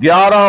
11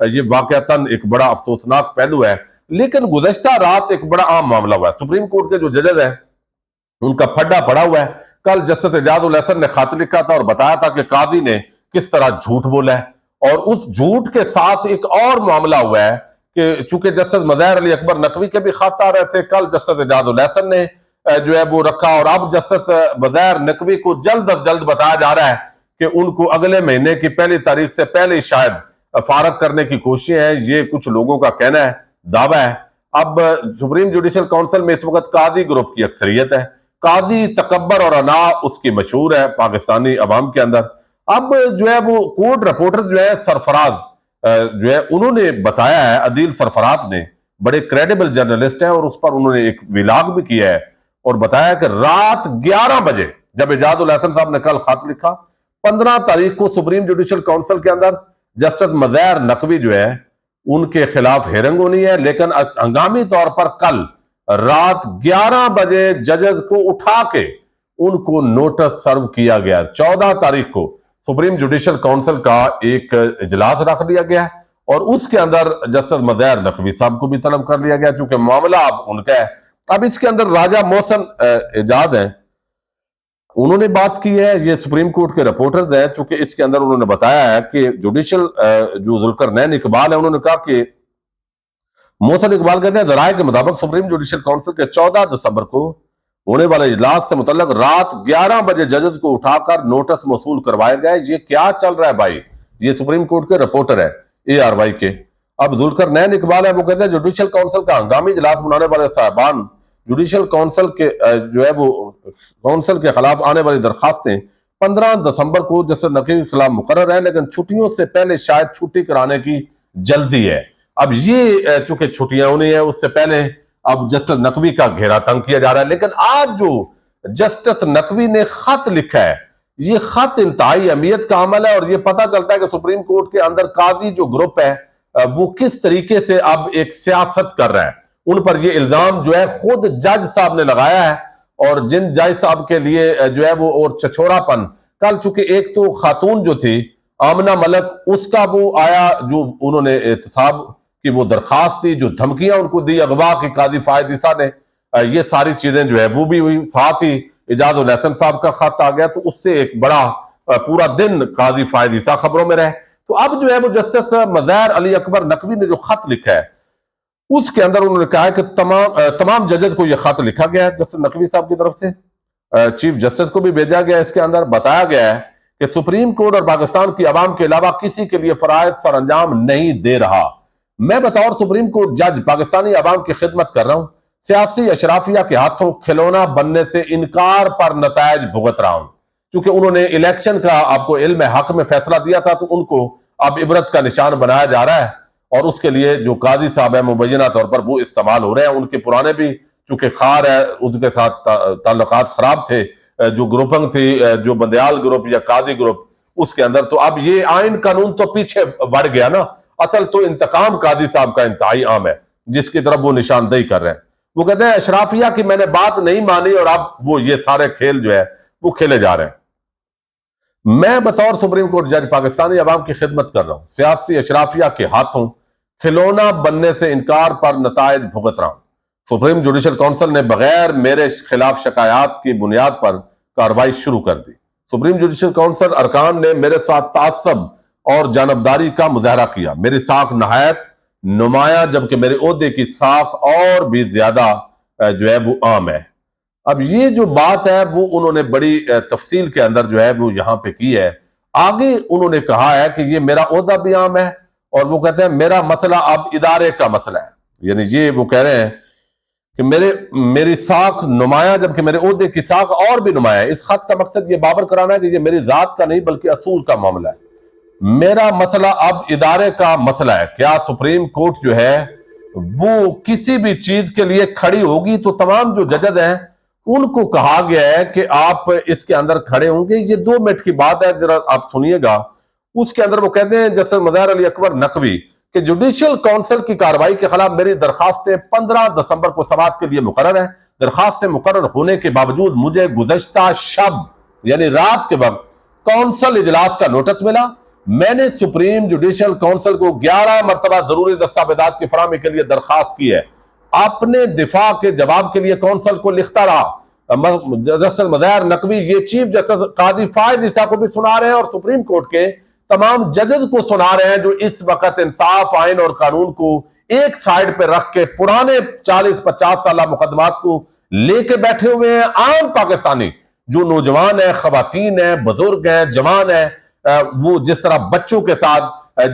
یہ واقعتاً ایک بڑا افسوسناک پہلو ہے، لیکن گزشتہ رات ایک بڑا عام معاملہ ہوا ہے۔ سپریم کورٹ کے جو ججز ہیں ان کا پھڈا پڑا ہوا ہے۔ کل جسٹس اعجاز الحسن نے خط لکھا تھا اور بتایا تھا کہ قاضی نے کس طرح جھوٹ بولا ہے، اور اس جھوٹ کے ساتھ ایک اور معاملہ ہوا ہے کہ چونکہ جسٹس مظاہر علی اکبر نقوی کے بھی خط آ رہے تھے، کل جسٹس اعجاز الحسن نے جو ہے وہ رکھا، اور اب جسٹس مظاہر نقوی کو جلد از جلد بتایا جا رہا ہے کہ ان کو اگلے مہینے کی پہلی تاریخ سے پہلے شاید فارغ کرنے کی کوششیں ہیں۔ یہ کچھ لوگوں کا کہنا ہے، دعویٰ ہے۔ اب سپریم جوڈیشل کونسل میں اس وقت قاضی گروپ کی اکثریت ہے، قاضی تکبر اور انا اس کی مشہور ہے پاکستانی عوام کے اندر۔ اب جو ہے وہ کورٹ رپورٹر جو ہے سرفراز جو ہے انہوں نے بتایا ہے، عدیل سرفراز نے، بڑے کریڈیبل جرنلسٹ ہیں، اور اس پر انہوں نے ایک ویلاگ بھی کیا ہے اور بتایا کہ رات 11 بجے جب اعجاز الحسن صاحب نے کل خط لکھا، 15 تاریخ کو سپریم جوڈیشل کونسل کے اندر جسٹس مظاہر نقوی جو ہے ان کے خلاف ہیرنگ ہونی ہے، لیکن ہنگامی طور پر کل رات 11 بجے ججز کو اٹھا کے ان کو نوٹس سرو کیا گیا۔ 14 تاریخ کو سپریم جوڈیشل کونسل کا ایک اجلاس رکھ دیا گیا اور اس کے اندر جسٹس مظاہر نقوی صاحب کو بھی طلب کر لیا گیا، چونکہ معاملہ اب ان کا ہے۔ اب اس کے اندر راجہ محسن اعجاز ہیں، انہوں نے بات کی ہے، یہ سپریم کورٹ کے رپورٹرز ہیں، چونکہ اس کے اندر انہوں نے بتایا ہے کہ جوڈیشل جو ذوالقرنین اقبال ہے، انہوں نے کہا کہ محسن اقبال کہتے ہیں ذرائع کے مطابق سپریم جوڈیشل کونسل کے 14 دسمبر کو ہونے والے اجلاس سے متعلق رات 11 بجے ججز کو اٹھا کر نوٹس موصول کروائے گئے۔ یہ کیا چل رہا ہے بھائی؟ یہ سپریم کورٹ کے رپورٹر ہے ARY کے۔ اب ذوالقرنین اقبال ہے، وہ کہتے ہیں جوڈیشل کونسل کا ہنگامی اجلاس بنانے والے صاحبان جوڈیشل کونسل کے جو ہے وہ کونسل کے خلاف آنے والی درخواستیں 15 دسمبر کو جسٹس نقوی کے خلاف مقرر ہیں، لیکن چھٹیوں سے پہلے شاید چھٹی کرانے کی جلدی ہے۔ اب یہ چونکہ چھٹیاں ہونی ہے، اس سے پہلے اب جسٹس نقوی کا گھیرا تنگ کیا جا رہا ہے۔ لیکن آج جو جسٹس نقوی نے خط لکھا ہے، یہ خط انتہائی اہمیت کا عمل ہے، اور یہ پتہ چلتا ہے کہ سپریم کورٹ کے اندر قاضی جو گروپ ہے وہ کس طریقے سے اب ایک سیاست کر رہا ہے۔ ان پر یہ الزام جو ہے خود جج صاحب نے لگایا ہے، اور جن جج صاحب کے لیے جو ہے وہ اور چچورا پن، کل چونکہ ایک تو خاتون جو تھی آمنہ ملک، اس کا وہ آیا جو انہوں نے احتساب کی وہ درخواست دی، جو دھمکیاں ان کو دی اغوا کی قاضی فائد عیسیٰ نے، یہ ساری چیزیں جو ہے وہ بھی ہوئی، ساتھ ہی اعجاز الحسن صاحب کا خط آ گیا، تو اس سے ایک بڑا پورا دن قاضی فائد عیسیٰ خبروں میں رہے۔ تو اب جو ہے وہ جسٹس مظاہر علی اکبر نقوی نے جو خط لکھا ہے، اس کے اندر انہوں نے کہا ہے کہ تمام ججز کو یہ خط لکھا گیا ہے جسٹس نقوی صاحب کی طرف سے، چیف جسٹس کو بھی بھیجا گیا ہے۔ اس کے اندر بتایا گیا ہے کہ سپریم کورٹ اور پاکستان کی عوام کے علاوہ کسی کے لیے فرائض سر انجام نہیں دے رہا۔ میں بطور سپریم کورٹ جج پاکستانی عوام کی خدمت کر رہا ہوں، سیاسی اشرافیہ کے ہاتھوں کھلونا بننے سے انکار پر نتائج بھگت رہا ہوں۔ چونکہ انہوں نے الیکشن کا آپ کو علم حق میں فیصلہ دیا تھا، تو ان کو اب عبرت کا نشان بنایا جا رہا ہے، اور اس کے لیے جو قاضی صاحب ہیں مبینہ طور پر وہ استعمال ہو رہے ہیں۔ ان کے پرانے بھی چونکہ خار ہے، ان کے ساتھ تعلقات خراب تھے، جو گروپنگ تھی، جو بندیال گروپ یا قاضی گروپ، اس کے اندر تو اب یہ آئین قانون تو پیچھے بڑھ گیا نا۔ اصل تو انتقام قاضی صاحب کا انتہائی عام ہے، جس کی طرف وہ نشاندہی کر رہے ہیں۔ وہ کہتے ہیں اشرافیہ کی میں نے بات نہیں مانی، اور اب وہ یہ سارے کھیل جو ہے وہ کھیلے جا رہے ہیں۔ میں بطور سپریم کورٹ جج پاکستانی عوام کی خدمت کر رہا ہوں، سیاسی اشرافیہ کے ہاتھوں کھلونا بننے سے انکار پر نتائج بھگت رہا ہوں۔ سپریم جوڈیشل کونسل نے بغیر میرے خلاف شکایات کی بنیاد پر کارروائی شروع کر دی۔ سپریم جوڈیشل کونسل ارکان نے میرے ساتھ تعصب اور جانبداری کا مظاہرہ کیا۔ میری ساکھ نہایت نمایاں، جبکہ میرے عہدے کی ساکھ اور بھی زیادہ جو ہے وہ عام ہے۔ اب یہ جو بات ہے وہ انہوں نے بڑی تفصیل کے اندر جو ہے وہ یہاں پہ کی ہے۔ آگے انہوں نے کہا ہے کہ یہ میرا عہدہ بھی عام ہے، اور وہ کہتے ہیں میرا مسئلہ اب ادارے کا مسئلہ ہے۔ یعنی یہ وہ کہہ رہے ہیں کہ میری ساکھ نمایاں، جبکہ میرے عہدے کی ساکھ اور بھی نمایاں ہے۔ اس خط کا مقصد یہ باور کرانا ہے کہ یہ میری ذات کا نہیں بلکہ اصول کا معاملہ ہے۔ میرا مسئلہ اب ادارے کا مسئلہ ہے۔ کیا سپریم کورٹ جو ہے وہ کسی بھی چیز کے لیے کھڑی ہوگی تو تمام جو ججز ہیں ان کو کہا گیا ہے کہ آپ اس کے اندر کھڑے ہوں گے۔ یہ 2 منٹ کی بات ہے، ذرا آپ سنیے گا۔ اس کے اندر وہ کہتے ہیں جسٹس مظاہر علی اکبر نقوی کہ جوڈیشل کونسل کی کارروائی کے خلاف میری درخواستیں 15 دسمبر کو سماعت کے لیے مقرر ہیں۔ درخواستیں مقرر ہونے کے باوجود مجھے گزشتہ شب یعنی رات کے وقت کونسل اجلاس کا نوٹس ملا، میں نے سپریم جوڈیشل کونسل کو 11 مرتبہ ضروری دستاویزات کی فراہمی کے لیے درخواست کی ہے. اپنے دفاع کے جواب کے لیے کونسل کو لکھتا رہا. جسٹس مظاہر نقوی یہ چیف جسٹس قاضی فائز عیسیٰ کو بھی سنا رہے ہیں اور سپریم کورٹ کے تمام ججز کو سنا رہے ہیں جو اس وقت انصاف، آئین اور قانون کو ایک سائیڈ پہ رکھ کے پرانے 40-50 سالہ مقدمات کو لے کے بیٹھے ہوئے ہیں. عام پاکستانی جو نوجوان ہیں، خواتین ہیں، بزرگ ہیں، جوان ہیں، وہ جس طرح بچوں کے ساتھ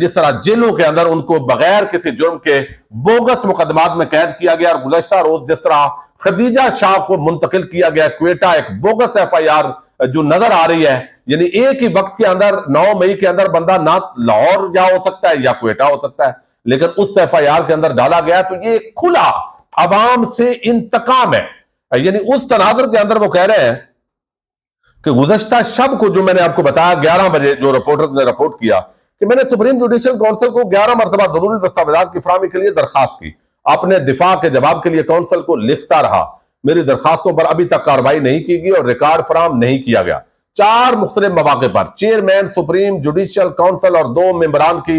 جس طرح جیلوں کے اندر ان کو بغیر کسی جرم کے بوگس مقدمات میں قید کیا گیا، اور گزشتہ روز جس طرح خدیجہ شاہ کو منتقل کیا گیا کوئٹہ، ایک بوگس FIR جو نظر آ رہی ہے. یعنی ایک ہی وقت کے اندر 9 مئی کے اندر بندہ نہ لاہور جا ہو سکتا ہے یا کوئٹہ ہو سکتا ہے، لیکن اس FIR کے اندر ڈالا گیا. تو یہ کھلا عوام سے انتقام ہے. یعنی اس تناظر کے اندر وہ کہہ رہے ہیں کہ گزشتہ شب کو جو میں نے آپ کو بتایا 11 بجے جو رپورٹرز نے رپورٹ کیا کہ میں نے سپریم جوڈیشل کونسل کو 11 مرتبہ ضروری دستاویزات کی فراہمی کے لیے درخواست کی. اپنے دفاع کے جواب کے لیے کونسل کو لکھتا رہا. میری درخواستوں پر ابھی تک کارروائی نہیں کی گئی اور ریکارڈ فراہم نہیں کیا گیا. 4 مختلف مواقع پر چیئرمین سپریم جوڈیشل کونسل اور 2 ممبران کی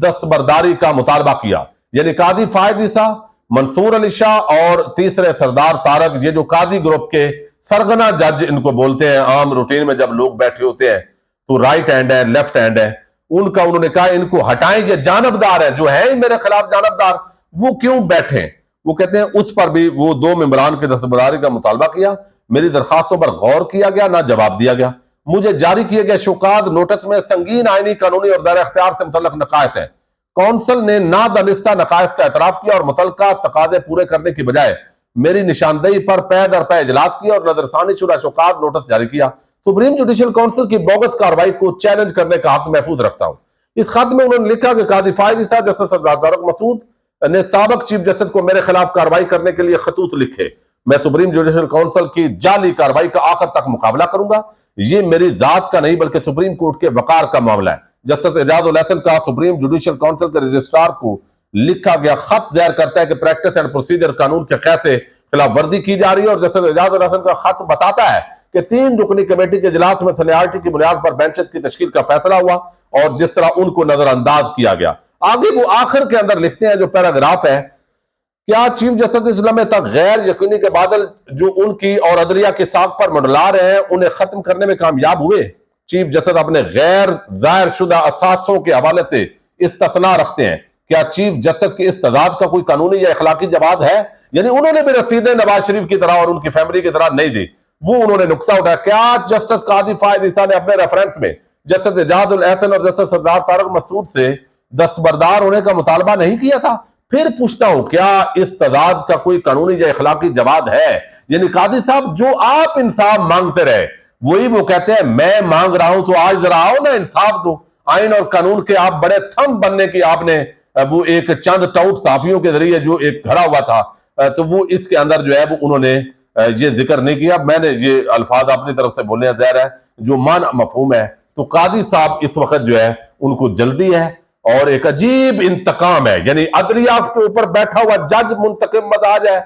دستبرداری کا مطالبہ کیا. یعنی قاضی فائز عیسیٰ، منصور علی شاہ اور تیسرے سردار طارق، یہ جو قاضی گروپ کے سرغنہ جج ان کو بولتے ہیں. عام روٹین میں جب لوگ بیٹھے ہوتے ہیں تو رائٹ ہینڈ ہے، لیفٹ ہینڈ ہے ان کا، انہوں نے کہا ان کو ہٹائیں، یہ جانبدار ہیں، جو ہیں میرے خلاف جانبدار وہ کیوں بیٹھیں. وہ کہتے ہیں اس پر بھی وہ 2 ممبران کی دستبرداری کا مطالبہ کیا. میری درخواستوں پر غور کیا گیا، نہ جواب دیا گیا. مجھے جاری کیے گئے شوکات نوٹس میں سنگین آئینی، قانونی اور دائرہ اختیار سے متعلق نقائص ہیں. کونسل نے نادانستہ نقائص کا اعتراف کیا اور متعلقہ تقاضے پورے کرنے کی بجائے میری نشاندہی پر پے در پے اجلاس کیا اور نظرثانی شدہ شوکات نوٹس جاری کیا. سپریم جوڈیشل کونسل کی بوگس کارروائی کو چیلنج کرنے کا حق محفوظ رکھتا ہوں. اس خط میں انہوں نے لکھا کہ قاضی فائز عیسیٰ، جسٹس سردار طارق مسعود نے سابق چیف جسٹس کو میرے خلاف کارروائی کرنے کے لیے خطوط لکھے. میں سپریم جوڈیشل کونسل کی جعلی کارروائی کا آخر تک مقابلہ کروں گا. یہ میری ذات کا نہیں بلکہ سپریم کورٹ کے وقار کا معاملہ ہے. جسٹس اعجاز الحسن کا سپریم جوڈیشل کونسل کے رجسٹرار کو لکھا گیا خط ظاہر کرتا ہے کہ پریکٹس اینڈ پروسیجر قانون کے قید سے خلاف ورزی کی جا رہی ہے. اور جسٹس اعجاز الحسن کا خط بتاتا ہے کہ 3 رکنی کمیٹی کے اجلاس میں سینیارٹی کی بنیاد پر بینچز کی تشکیل کا فیصلہ ہوا اور جس طرح ان کو نظر انداز کیا گیا. آگے وہ آخر کے اندر لکھتے ہیں جو پیراگراف ہے، کیا چیف جسٹس اس لمحے تک غیر یقینی کے بادل جو ان کی اور عدلیہ کے ساکھ پر منڈلا رہے ہیں انہیں ختم کرنے میں کامیاب ہوئے؟ چیف جسٹس اپنے غیر ظاہر شدہ اثاثوں کے حوالے سے استثناء رکھتے ہیں. کیا چیف جسٹس کی اس تضاد کا کوئی قانونی یا اخلاقی جواز ہے؟ یعنی انہوں نے بھی رسیدیں نواز شریف کی طرح اور ان کی فیملی کی طرح نہیں دی. وہ انہوں نے نقطہ اٹھایا. کیا جسٹس قاضی فائز عیسیٰ نے اپنے ریفرنس میں جسٹس اعجاز الحسن اور جسٹس سردار طارق مسعود سے دستبردار ہونے کا مطالبہ نہیں کیا تھا؟ پھر پوچھتا ہوں کیا اس تضاد کا کوئی قانونی یا اخلاقی جواز ہے؟ یعنی قاضی صاحب جو آپ انصاف مانگتے رہے وہی وہ کہتے ہیں میں مانگ رہا ہوں تو آج ذرا آؤ نا انصاف دو. آئین اور قانون کے آپ بڑے تھم بننے کی آپ نے وہ ایک چند ٹاؤٹ صحافیوں کے ذریعے جو ایک گھڑا ہوا تھا تو وہ اس کے اندر جو ہے وہ انہوں نے یہ ذکر نہیں کیا. میں نے یہ الفاظ اپنی طرف سے بولنے ظاہر ہے جو معنی مفہوم ہے. تو قاضی صاحب اس وقت جو ہے ان کو جلدی ہے اور ایک عجیب انتقام ہے. یعنی عدلیہ کے اوپر بیٹھا ہوا جج منتقم مزاج ہے،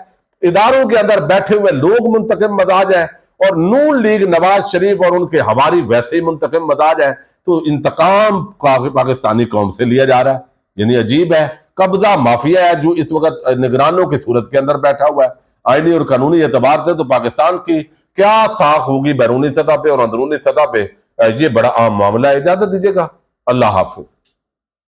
اداروں کے اندر بیٹھے ہوئے لوگ منتقم مزاج ہیں، اور نون لیگ نواز شریف اور ان کے ہواری ویسے ہی منتقم مزاج ہے. تو انتقام پاکستانی قوم سے لیا جا رہا ہے. یعنی عجیب ہے. قبضہ مافیا ہے جو اس وقت نگرانوں کی صورت کے اندر بیٹھا ہوا ہے. آئینی اور قانونی اعتبار سے تو پاکستان کی کیا ساکھ ہوگی بیرونی سطح پہ اور اندرونی سطح پہ، یہ بڑا عام معاملہ ہے. اجازت دیجیے گا. اللہ حافظ.